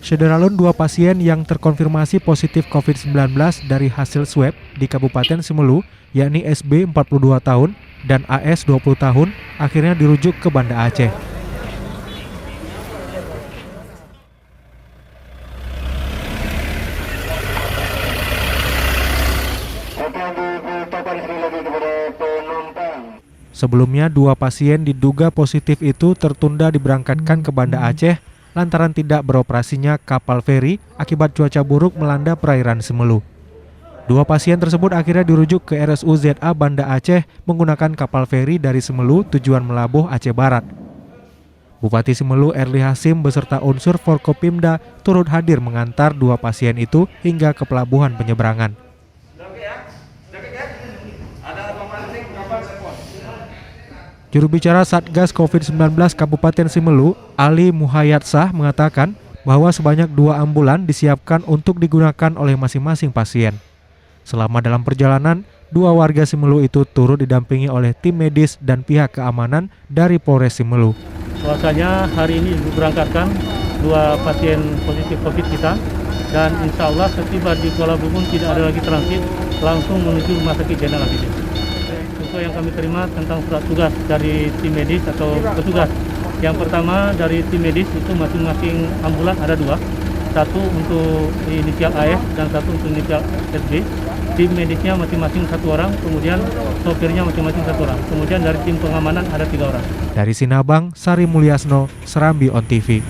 Sederalun, dua pasien yang terkonfirmasi positif COVID-19 dari hasil swab di Kabupaten Simelu, yakni SB 42 tahun dan AS 20 tahun, akhirnya dirujuk ke Banda Aceh. Sebelumnya, dua pasien diduga positif itu tertunda diberangkatkan ke Banda Aceh lantaran tidak beroperasinya kapal feri akibat cuaca buruk melanda perairan Simelu. Dua pasien tersebut akhirnya dirujuk ke RSUZA Banda Aceh menggunakan kapal feri dari Simelu tujuan Melabuh, Aceh Barat. Bupati Simelu Erli Hasim beserta unsur Forkopimda turut hadir mengantar dua pasien itu hingga ke pelabuhan penyeberangan. Juru bicara Satgas COVID-19 Kabupaten Simelu, Ali Muhayyatsah, mengatakan bahwa sebanyak 2 ambulan disiapkan untuk digunakan oleh masing-masing pasien. Selama dalam perjalanan, 2 warga Simelu itu turut didampingi oleh tim medis dan pihak keamanan dari Polres Simelu. Bahwasanya hari ini diberangkatkan 2 pasien positif COVID kita, dan insya Allah setiba di Kuala Lumpur tidak ada lagi transit, langsung menuju Rumah Sakit Jenderal Abidin. Sesuai yang kami terima tentang surat tugas dari tim medis atau petugas. Yang pertama dari tim medis itu masing-masing ambulan ada 2. Satu untuk inisial AS dan satu untuk inisial SB. Tim medisnya masing-masing 1 orang, kemudian sopirnya masing-masing 1 orang. Kemudian dari tim pengamanan ada 3 orang. Dari Sinabang, Sari Mulyasno, Serambi On TV.